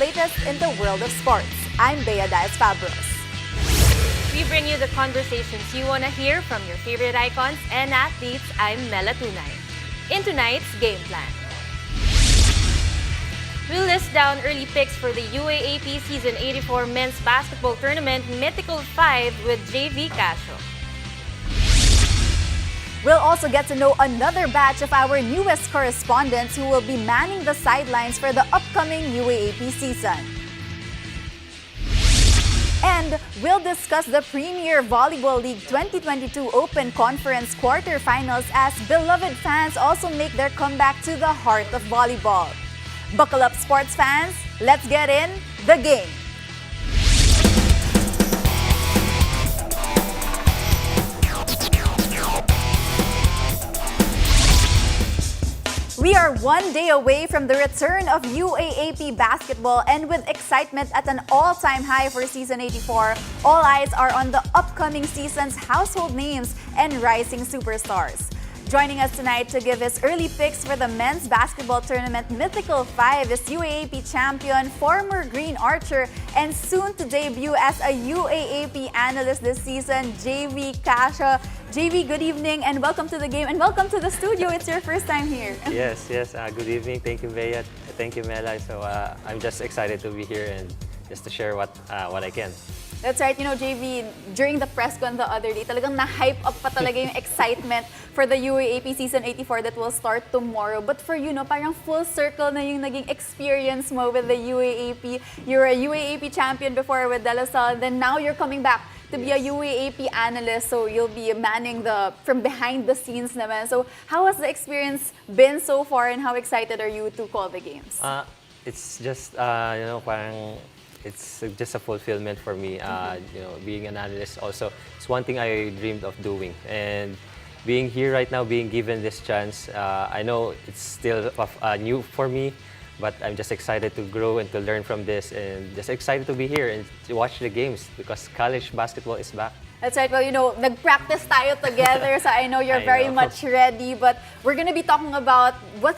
latest in the world of sports. I'm Bea Diaz-Fabros. We bring you the conversations you want to hear from your favorite icons and athletes. I'm Mela Tunay. In tonight's game plan, we'll list down early picks for the UAAP Season 84 Men's Basketball Tournament Mythical 5 with JVee Casio. We'll also get to know another batch of our newest correspondents who will be manning the sidelines for the upcoming UAAP season. And we'll discuss the Premier Volleyball League 2022 Open Conference Quarterfinals as beloved fans also make their comeback to the heart of volleyball. Buckle up, sports fans. Let's get in the game. We are 1 day away from the return of UAAP basketball, and with excitement at an all-time high for Season 84, all eyes are on the upcoming season's household names and rising superstars. Joining us tonight to give his early picks for the men's basketball tournament Mythical 5 is UAAP champion, former Green Archer, and soon to debut as a UAAP analyst this season, JVee Casio. JVee, good evening and welcome to the game and welcome to the studio. It's your first time here. Yes. Good evening. Thank you, Bea. Thank you, Mela. So I'm just excited to be here and just to share what I can. That's right. You know, JVee, during the press con the other day, talagang na-hype up pa talaga yung excitement for the UAAP Season 84 that will start tomorrow. But for you, no, parang full circle na yung naging experience mo with the UAAP. You're a UAAP champion before with De La Salle, then now you're coming back to be a UAAP analyst, so you'll be manning from behind the scenes naman. So how has the experience been so far and how excited are you to call the games? It's just, parang it's just a fulfillment for me. Being an analyst also, it's one thing I dreamed of doing. And being here right now, being given this chance, I know it's still new for me, but I'm just excited to grow and to learn from this and just excited to be here and to watch the games because college basketball is back. That's right. Well, you know, nag-practice tayo together, so I know you're very much ready. But we're going to be talking about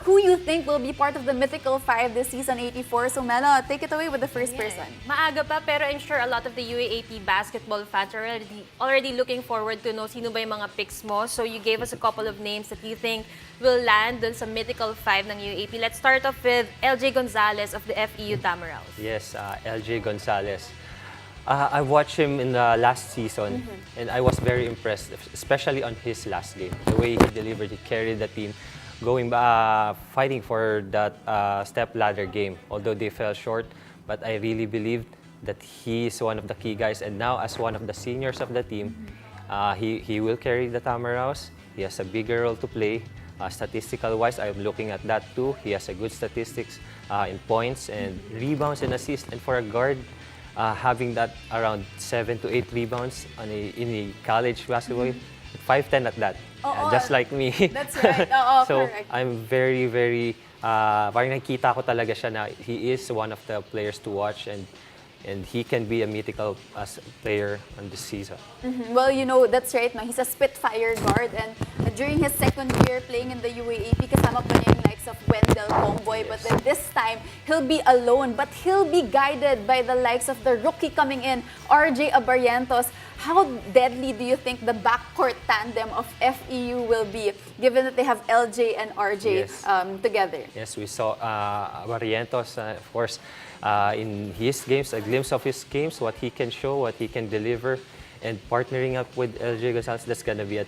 who you think will be part of the Mythical 5 this season 84. So, Mela, take it away with the first person. Maaga pa, pero I'm sure a lot of the UAAP basketball fans are already looking forward to know sino ba yung mga picks mo. So, you gave us a couple of names that you think will land dun sa Mythical 5 ng UAAP. Let's start off with LJ Gonzalez of the FEU Tamaraws. Yes, LJ Gonzalez. I watched him in the last season, and I was very impressed, especially on his last game. The way he delivered, he carried the team, fighting for that step-ladder game. Although they fell short, but I really believed that he is one of the key guys. And now, as one of the seniors of the team, he will carry the Tamaraws. He has a bigger role to play. Statistical-wise, I'm looking at that too. He has a good statistics in points and rebounds and assists. And for a guard, having that around 7 to 8 rebounds in a college basketball, 5'10" at that, just like me. That's right. So correct. I'm very, very, parang nakita ko talaga siya na he is one of the players to watch and he can be a mythical player on this season. Well, you know, that's right. No? He's a Spitfire guard, and during his second year playing in the UAAP, kasama pa niya yung likes of Wendell Comboy. But then this time, he'll be alone, but he'll be guided by the likes of the rookie coming in, RJ Abarrientos. How deadly do you think the backcourt tandem of FEU will be, given that they have LJ and RJ together? Yes, we saw Abarrientos, of course, in his games, a glimpse of his games, what he can show, what he can deliver, and partnering up with LJ Gonzalez, that's going to be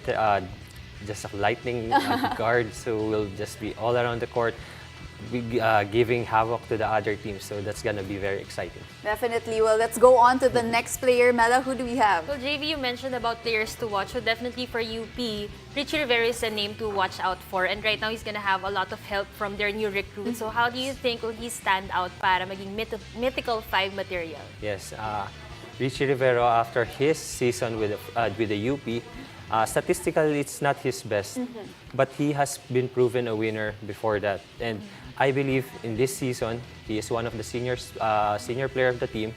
just a lightning guard, so we'll just be all around the court, giving havoc to the other teams. So that's going to be very exciting. Definitely. Well, let's go on to the next player. Mela, who do we have? Well, JVee, you mentioned about players to watch. So definitely for UP, Richie Rivera is a name to watch out for. And right now, he's going to have a lot of help from their new recruits. So how do you think will he stand out para maging Mythical 5 material? Yes. Richie Rivera, after his season with the UP, statistically, it's not his best, but he has been proven a winner before that. And I believe in this season, he is one of the senior player of the team.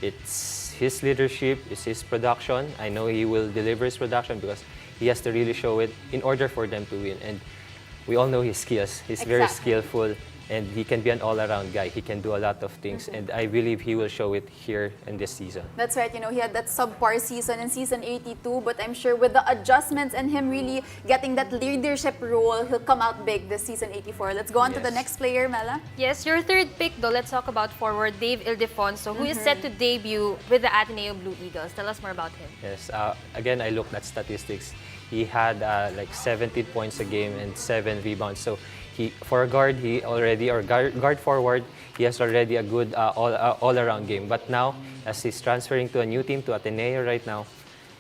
It's his leadership, it's his production. I know he will deliver his production because he has to really show it in order for them to win. And we all know his skills. He's very skillful. and he can be an all-around guy. He can do a lot of things, and I believe he will show it here in this season. That's right. He had that subpar season in season 82, but I'm sure with the adjustments and him really getting that leadership role, he'll come out big this season 84. Let's go on to the next player, Mela. Yes, your third pick though, let's talk about forward Dave Ildefonso, who is set to debut with the Ateneo Blue Eagles. Tell us more about him. Yes, again, I looked at statistics. He had like 17 points a game and 7 rebounds. So for a guard, guard forward, he has already a good all-around game. But now, as he's transferring to a new team, to Ateneo right now,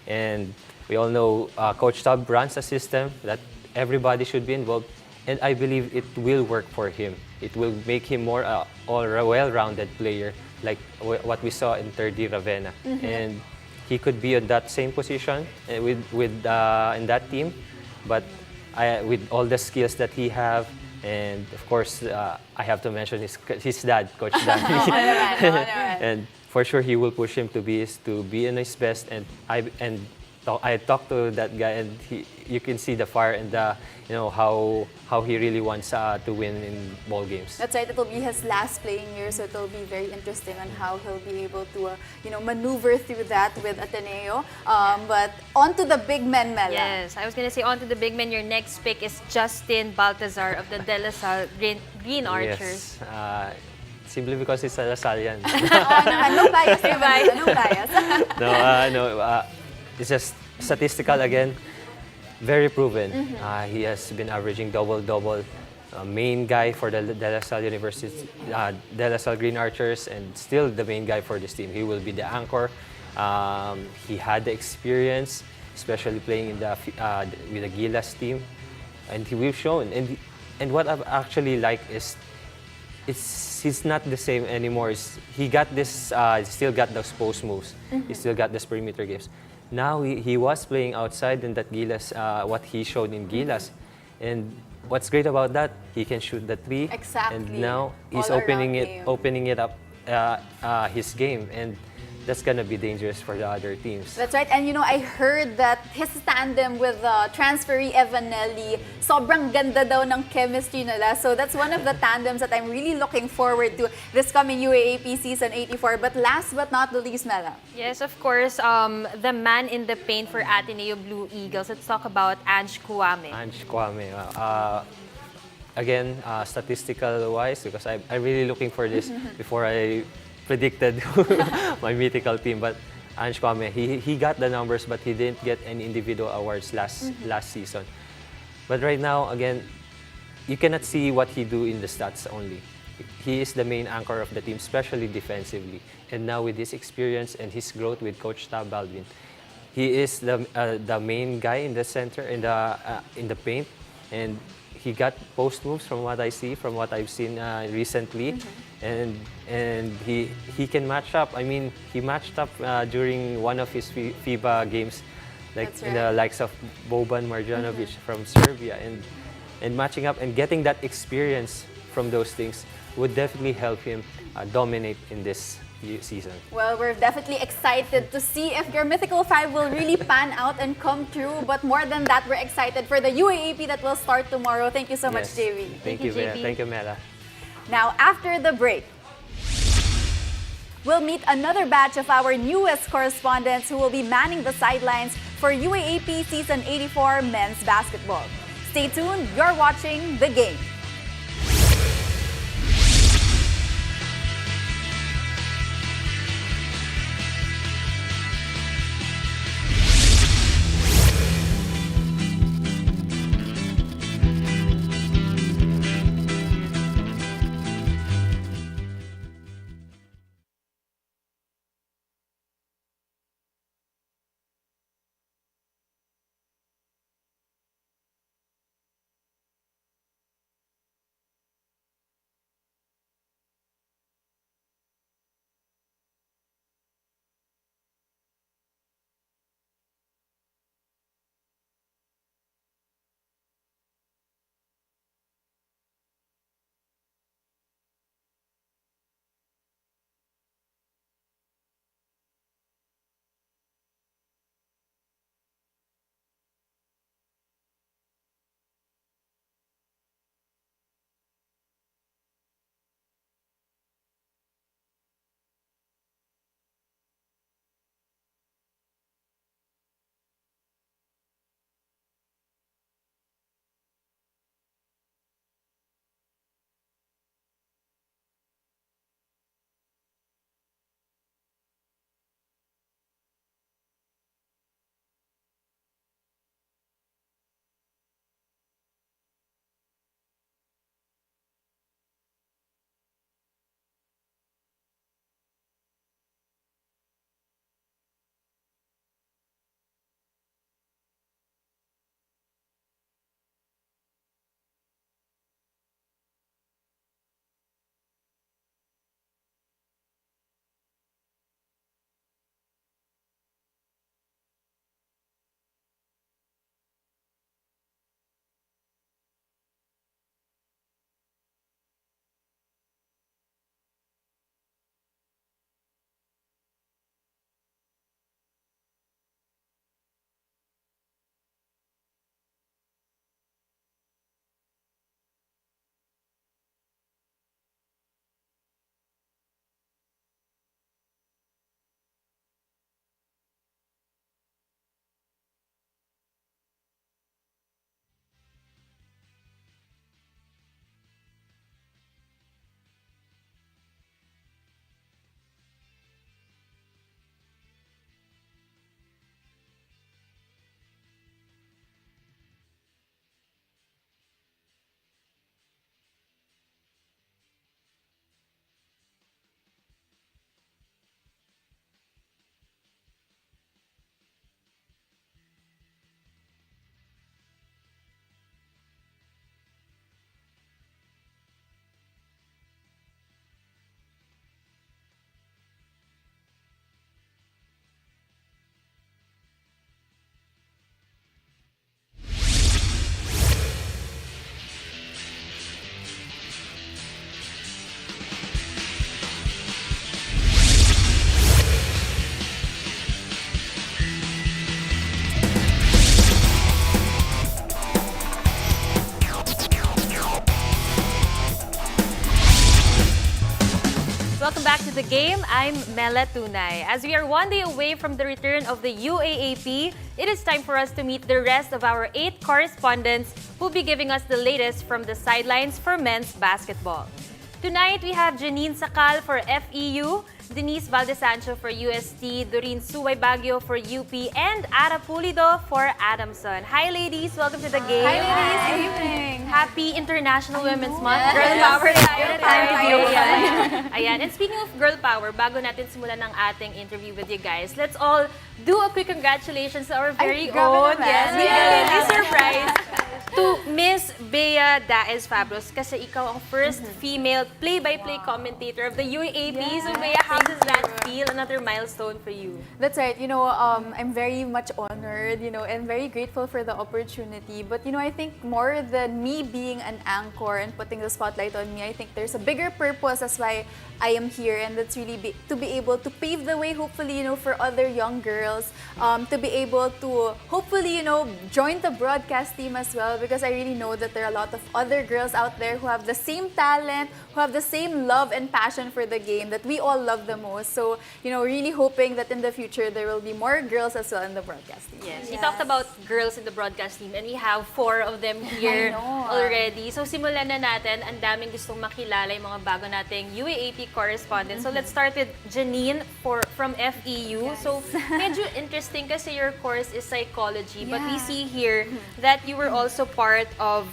and we all know Coach Tab runs a system that everybody should be involved, and I believe it will work for him. It will make him more well-rounded player, like what we saw in 3rd Ravenna. And he could be in that same position in that team, but with all the skills that he have, and of course I have to mention his dad, Coach Dan. And for sure he will push him to be in his best. And I talked to that guy, and you can see the fire and how he really wants to win in ball games. That's right. It'll be his last playing year, so it'll be very interesting on how he'll be able to maneuver through that with Ateneo. But on to the big men, Mela. Yes, I was gonna say on to the big men. Your next pick is Justin Balthasar of the De La Salle Green Archers. Yes. Simply because it's a La Salle yan. No bias. No bias. No. It's just statistical again, very proven. He has been averaging double-double. Main guy for the De La Salle University, De La Salle Green Archers, and still the main guy for this team. He will be the anchor. He had the experience, especially playing with the Gilas team, and we've shown. And what I've actually like is, he's not the same anymore. He still got those post moves. He still got those perimeter games. Now he was playing outside in that Gilas, what he showed in Gilas. And what's great about that, he can shoot the 3. Exactly. And now he's All opening around it up, his game. And that's gonna be dangerous for the other teams. That's right. And I heard that his tandem with transferee Evanelli, sobrang ganda daw ng chemistry nila. So that's one of the tandems that I'm really looking forward to this coming UAAP season 84. But last but not the least, Mela. Yes, of course, the man in the paint for Ateneo Blue Eagles. Let's talk about Ange Kwame. Ange Kwame. Again, statistical-wise, because I'm really looking for this before I predicted my Mythical team. But Ange Kwame, he got the numbers, but he didn't get any individual awards last season. But right now, again, you cannot see what he do in the stats only. He is the main anchor of the team, especially defensively. And now with his experience and his growth with Coach Tab Baldwin, he is the main guy in the center, in the paint, and he got post moves from what I see, from what I've seen recently, and he can match up. I mean, he matched up during one of his FIBA games, like in the likes of Boban Marjanovic from Serbia, and matching up and getting that experience from those things would definitely help him dominate in this season. Well, we're definitely excited to see if your Mythical 5 will really pan out and come true. But more than that, we're excited for the UAAP that will start tomorrow. Thank you so much, JVee. Thank you, JVee. Thank you, Mela. Now, after the break, we'll meet another batch of our newest correspondents who will be manning the sidelines for UAAP Season 84 Men's Basketball. Stay tuned. You're watching The Game. welcome back to the game. I'm Mela Tunay. As we are one day away from the return of the UAAP, it is time for us to meet the rest of our 8 correspondents who'll be giving us the latest from the sidelines for men's basketball. Tonight, we have Janine Sakal for FEU, Denise Valdesancho for UST, Doreen Suway Baguio for UP, and Ara Pulido for Adamson. Hi, ladies. Welcome to the game. Hi, ladies. Good evening. Happy International Women's Month. Yes. Girl power tayo. Time to be Ayan. Ayan. And speaking of girl power, bago natin simulan ng ating interview with you guys, let's all do a quick congratulations to our very own. naman. Yes, surprise. To Miss Bea Daez Fabros, kasi ikaw ang first female play-by-play commentator of the UAAP. So Bea, how does that feel? Another milestone for you. That's right. I'm very much honored, and very grateful for the opportunity. But, I think more than me being an anchor and putting the spotlight on me, I think there's a bigger purpose. That's why I am here, and that's really to be able to pave the way, hopefully, for other young girls, to be able to, hopefully, join the broadcast team as well, because I really know that there are a lot of other girls out there who have the same talent, who have the same love and passion for the game that we all love the most. So, really hoping that in the future there will be more girls as well in the broadcast team. Yes, we talked about girls in the broadcast team and we have 4 of them here already. So simulan na natin. Ang daming gustong makilala yung mga bago nating UAAP correspondents. So let's start with Janine from FEU. So medyo interesting kasi your course is psychology, but we see here that you were also part of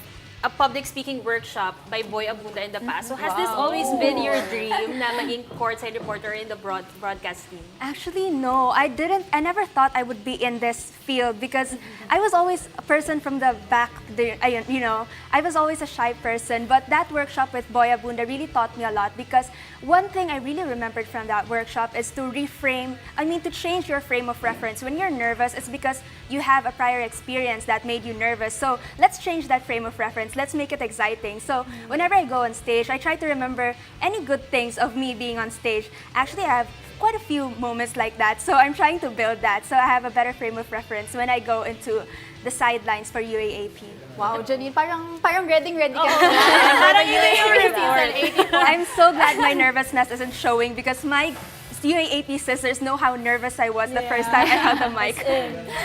a public speaking workshop by Boy Abunda in the past. So has this always been your dream na maging courtside reporter in the broadcast team? Actually, no. I didn't. I never thought I would be in this field because I was always a person from the back there. I was always a shy person. But that workshop with Boy Abunda really taught me a lot, because one thing I really remembered from that workshop is to to change your frame of reference. When you're nervous, it's because you have a prior experience that made you nervous. So let's change that frame of reference. Let's make it exciting. So whenever I go on stage, I try to remember any good things of me being on stage. Actually, I have quite a few moments like that. So I'm trying to build that. So I have a better frame of reference when I go into the sidelines for UAAP. Wow, Janine, parang ready ka na. Parang yun yung report. I'm so glad my nervousness isn't showing, because my UAAP sisters know how nervous I was the first time I held the mic.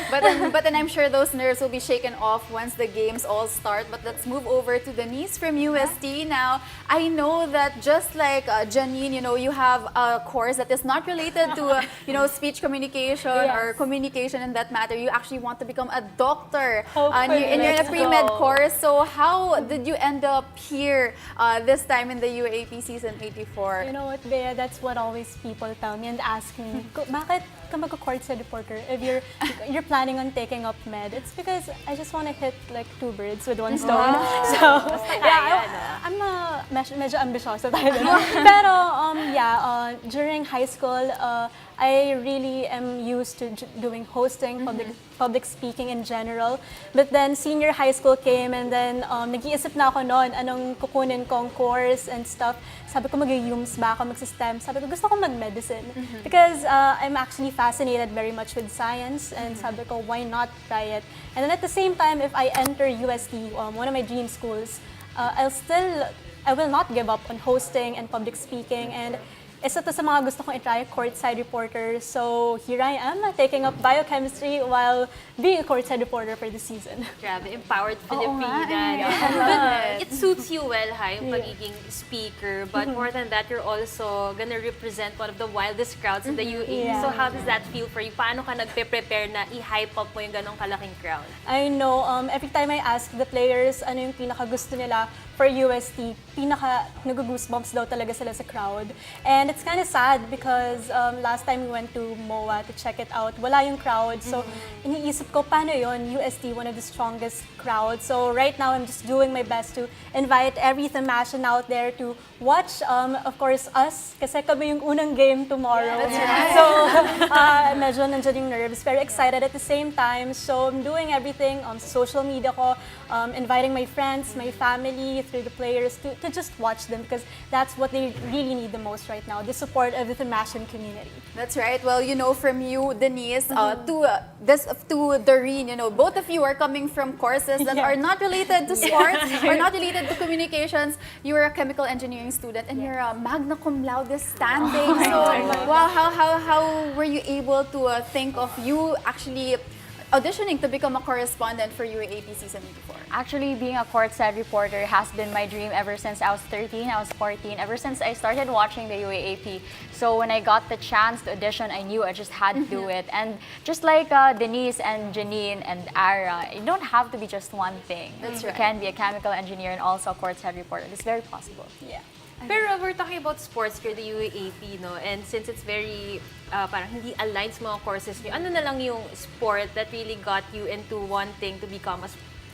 But then I'm sure those nerves will be shaken off once the games all start. But let's move over to Denise from UST now. I know that just like Janine, you have a course that is not related to speech communication or communication in that matter. You actually want to become a doctor, and you're in a pre-med course. So how did you end up here this time in the UAAP season 84? You know what, Bea, that's what always people tell me and ask me, bakit ka magko-courtside reporter if you're planning on taking up med? It's because I just want to hit like 2 birds with 1 stone. So, I'm medyo ambisyoso tayo. Pero, during high school, I really am used to doing hosting, public speaking in general. But then senior high school came, and then nag-iisip na ako noon anong kukunin kong course and stuff. Sabi ko mag-UMS ba ako, mag-STEM. Sabi ko gusto ko mag-medicine. Because I'm actually fascinated very much with science, and sabi ko why not try it. And then at the same time, if I enter UST, one of my dream schools, I will not give up on hosting and public speaking. And isa to sa mga gusto kong i-try, courtside reporter. So here I am, taking up biochemistry while being a courtside reporter for the season. Grabe, empowered Filipina. But it suits you well, yung pagiging speaker. But more than that, you're also gonna represent one of the wildest crowds in the UAE. So how does that feel for you? Paano ka nagpe-prepare na i-hype up mo yung ganong kalaking crowd? I know, every time I ask the players ano yung pinaka gusto nila for UST, pinaka nag-goosebumps daw talaga sila sa crowd. And it's kind of sad because last time we went to MOA to check it out, wala yung crowd. So iniisip ko, paano yun? UST, one of the strongest crowds. So right now, I'm just doing my best to invite every Thamascian out there to watch, of course, us. Kasi kami yung unang game tomorrow. So medyo nandiyan yung nerves, pero excited at the same time. So I'm doing everything on social media ko, inviting my friends, my family, through the players to just watch them, because that's what they really need the most right now. the support of the Themasian community. That's right. Well, you know, from you, Denise, to Doreen, you know, both of you are coming from courses that are not related to sports or not related to communications. You're a chemical engineering student and you're a magna cum laude standing. Wow, how were you able to think of you actually auditioning to become a correspondent for UAAP Season 84? Actually, being a courtside reporter has been my dream ever since I was 13, I was 14, ever since I started watching the UAAP. So when I got the chance to audition, I knew I just had to do it. And just like Denise and Janine and Ara, you don't have to be just one thing. That's You right. can be a chemical engineer and also a courtside reporter. It's very possible. Yeah. Pero we're talking about sports here, the UAAP, no? And since it's very, parang hindi aligned sa mga courses niyo, ano na lang yung sport that really got you into wanting to become a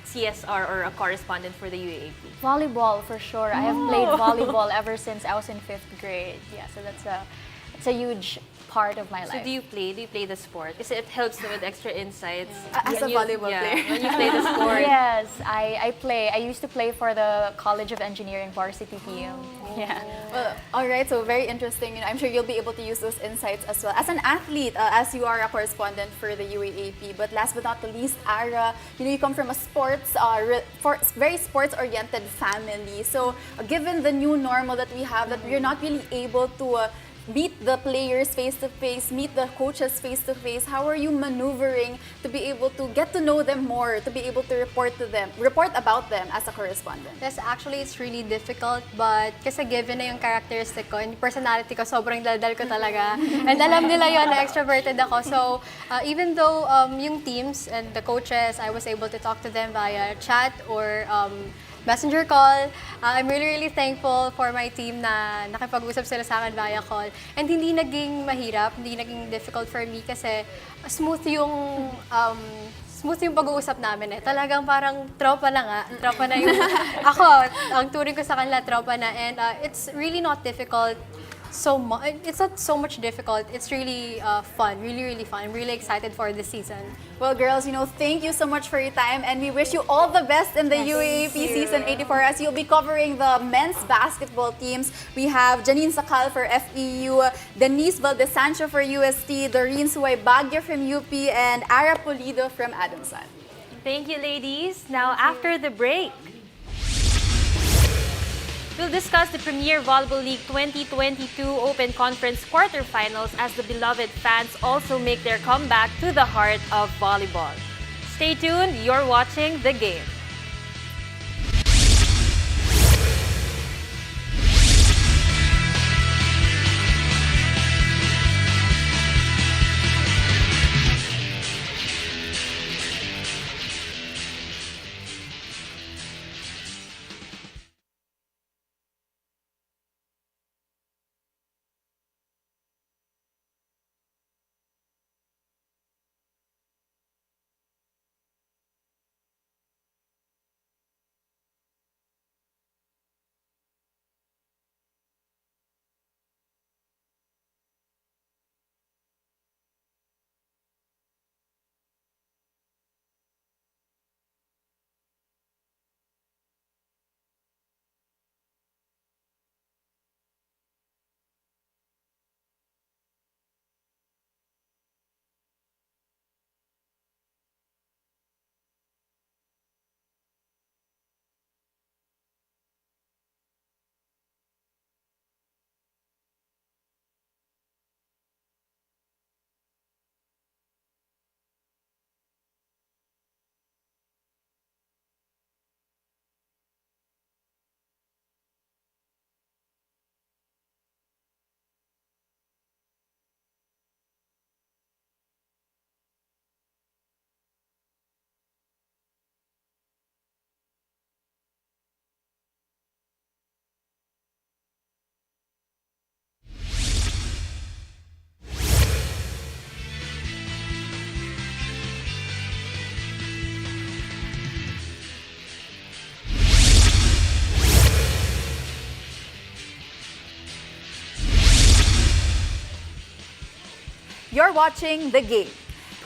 CSR or a correspondent for the UAAP? Volleyball, for sure. I have played volleyball ever since I was in 5th grade. Yeah, so it's a huge part of my So life. do you play the sport? Kasi it helps with extra insights. As a volleyball player. When you play the sport. Yes, I play. I used to play for the College of Engineering varsity team. Yeah. Well, all right, so very interesting. You know, I'm sure you'll be able to use those insights as well. As an athlete, as you are a correspondent for the UAAP, but last but not the least, Ara, you know, you come from a very sports-oriented family. So, given the new normal that we have, that we're not really able to meet the players face-to-face, meet the coaches face-to-face, how are you maneuvering to be able to get to know them more, to be able to report about them as a correspondent? Yes, actually, it's really difficult, but kasi given na yung characteristic ko and personality ko, sobrang daldal ko talaga. And alam nila yun na extroverted ako. So, even though yung teams and the coaches, I was able to talk to them via chat or messenger call. I'm really thankful for my team na nakipag-usap sila sa akin via call. And hindi naging mahirap, hindi naging difficult for me kasi smooth yung pag-uusap namin eh. Talagang parang tropa na nga. Tropa na yung ako, ang turing ko sa kanila, tropa na. And it's really not difficult it's not so much difficult. It's really fun, really fun. I'm really excited for this season. Well, girls, you know, thank you so much for your time, and we wish you all the best in the UAAP Season 84 as you'll be covering the men's basketball teams. We have Janine Sakal for FEU, Denise Valdesancho for UST, Doreen Suway Baguio from UP, and Ara Pulido from Adamson. Thank you, ladies. Now, after the break, we'll discuss the Premier Volleyball League 2022 Open Conference quarterfinals as the beloved fans also make their comeback to the heart of volleyball. Stay tuned, you're watching The Game. You're watching The Game.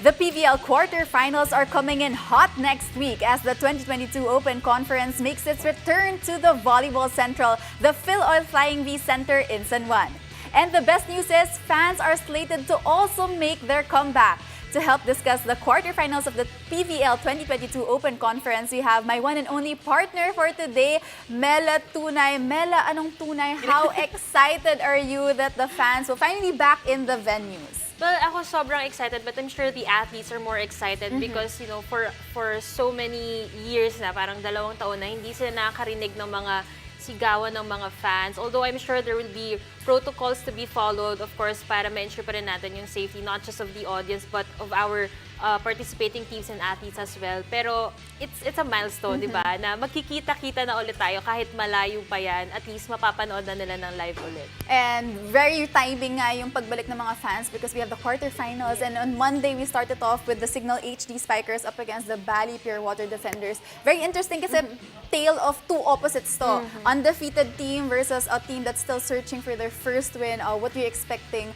The PVL quarterfinals are coming in hot next week as the 2022 Open Conference makes its return to the Volleyball Central, the Phil Oil Flying V Center in San Juan. And the best news is fans are slated to also make their comeback. To help discuss the quarterfinals of the PVL 2022 Open Conference, we have my one and only partner for today, Mela Tunay. Mela, anong tunay? How excited are you that the fans will finally back in the venues? Well, ako sobrang excited, but I'm sure the athletes are more excited because, you know, for so many years na, parang 2 taon na, hindi sila nakakarinig ng mga sigawan ng mga fans. Although I'm sure there will be protocols to be followed, of course, para ma-ensure pa rin natin yung safety, not just of the audience, but of our participating teams and athletes as well. Pero it's a milestone, di ba? Na magkikita-kita na ulit tayo kahit malayo pa yan. At least mapapanood na nila ng live ulit. And very timing nga yung pagbalik ng mga fans because we have the quarterfinals. And on Monday, we started off with the Cignal HD Spikers up against the Balipure Water Defenders. Very interesting kasi tale of two opposites to. Undefeated team versus a team that's still searching for their first win. What are you expecting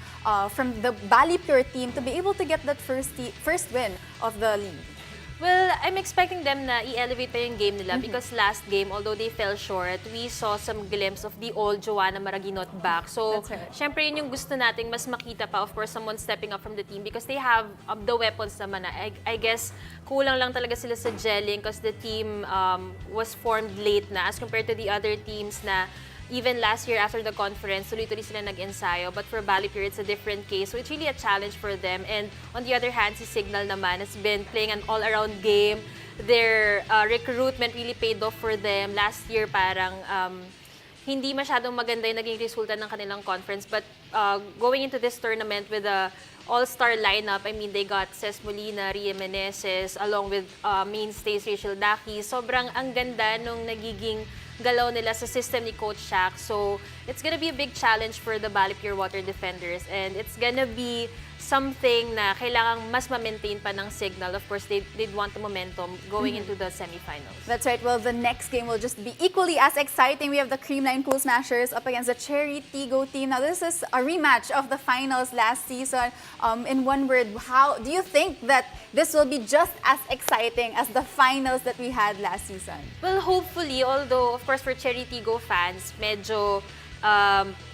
from the Balipure team to be able to get that first win of the league? Well, I'm expecting them na i-elevate pa yung game nila because last game, although they fell short, we saw some glimpse of the old Joanna Maraginot back. So, That's right. syempre yun yung gusto nating mas makita pa, of course, someone stepping up from the team because they have the weapons naman na. I guess, kulang lang talaga sila sa gelling because the team was formed late na as compared to the other teams na even last year after the conference, tuloy-tuloy sila nag-ensayo. But for Balipure, it's a different case. So it's really a challenge for them. And on the other hand, si Cignal naman has been playing an all-around game. Their recruitment really paid off for them. Last year, parang hindi masyadong maganda yung naging resulta ng kanilang conference. But going into this tournament with a all-star lineup, I mean, they got Ces Molina, Ria Meneses, along with mainstays Rachel Daki. Sobrang ang ganda nung nagiging galaw nila sa system ni Coach Shaq. So, it's gonna be a big challenge for the Balipure Water Defenders. And it's gonna be something na kailangang mas ma-maintain pa ng Cignal. Of course, they'd want the momentum going into the semifinals. That's right. Well, the next game will just be equally as exciting. We have the Creamline Cool Smashers up against the Chery Tiggo team. Now, this is a rematch of the finals last season. In one word, how do you think that this will be just as exciting as the finals that we had last season? Well, hopefully, although, of course, for Chery Tiggo fans, medyo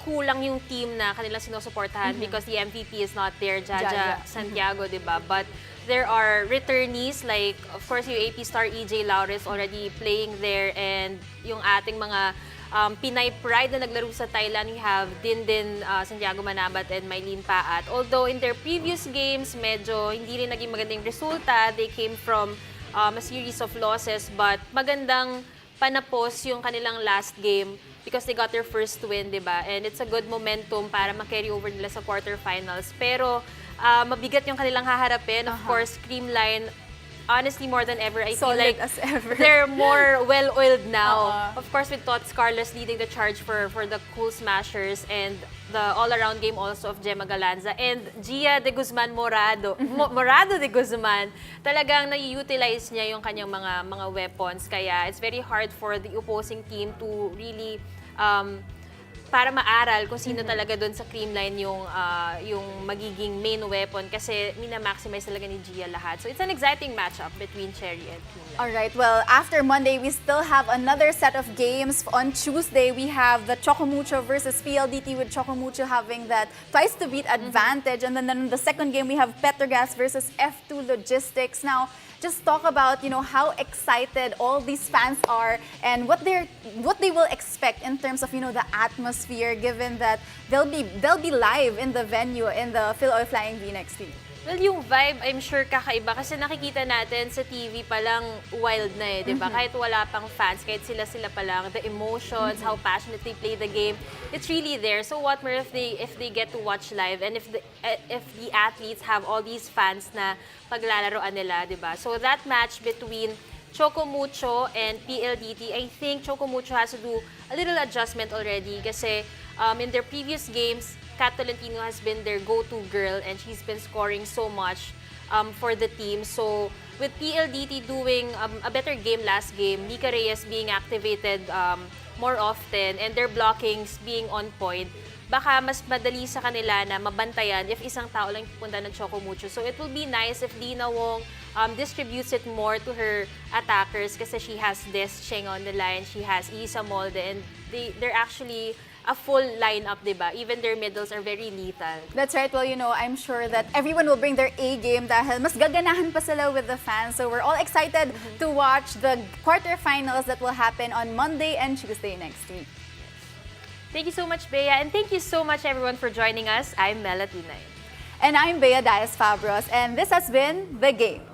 kulang yung team na kanilang sinusuportahan because the MVP is not there, Jaja Santiago, di ba? But there are returnees like, of course, UAAP star EJ Laures already playing there, and yung ating mga Pinay Pride na naglaro sa Thailand, we have Dindin Santiago Manabat and Mylene Paat. Although in their previous games, medyo hindi rin naging magandang resulta. They came from a series of losses, but magandang panapos yung kanilang last game because they got their first win, di ba? And it's a good momentum para ma-carry over nila sa quarterfinals. Pero mabigat yung kanilang haharapin. Of course, Creamline, honestly, more than ever, I feel Solid like as ever. they're more well-oiled now. Of course, with Tots Carlos leading the charge for the Cool Smashers and the all-around game also of Gemma Galanza and Gia de Guzman Morado. Morado de Guzman. Talagang nai-utilize niya yung kanyang mga weapons. Kaya it's very hard for the opposing team to really para maaral kung sino talaga doon sa Creamline yung magiging main weapon kasi mina-maximize talaga ni Gia lahat. So it's an exciting matchup between Chery and Creamline. All right, well, after Monday, we still have another set of games. On Tuesday, we have the Choco Mucho versus PLDT, with Choco Mucho having that twice-to-beat advantage. And then in the second game, we have Petro versus F2 Logistics. Now, just talk about, you know, how excited all these fans are and what they will expect in terms of, you know, the atmosphere, given that they'll be live in the venue in the Phil Oil Flying V next week. Well, yung vibe, I'm sure kakaiba kasi nakikita natin sa TV palang wild na di ba? Kahit wala pang fans, kahit sila pa lang, the emotions, how passionate they play the game, it's really there. So what more if they get to watch live and if the athletes have all these fans na paglalaroan nila, di ba? So that match between Choco Mucho and PLDT, I think Choco Mucho has to do a little adjustment already kasi in their previous games, Kat Tolentino has been their go-to girl and she's been scoring so much for the team. So with PLDT doing a better game last game, Nika Reyes being activated more often and their blockings being on point, baka mas madali sa kanila na mabantayan if isang tao lang pupunta ng Choco Mucho. So it will be nice if Dina Wong distributes it more to her attackers kasi she has Des Cheng on the line, she has Isa Molde, and they're actually a full lineup, diba? Even their middles are very lethal. That's right. Well, I'm sure that everyone will bring their A game dahil mas gaganahan pa sila with the fans. So we're all excited to watch the quarterfinals that will happen on Monday and Tuesday next week. Thank you so much, Bea, and thank you so much everyone for joining us. I'm Mela Tunay. And I'm Bea Diaz Fabros, and this has been The Game.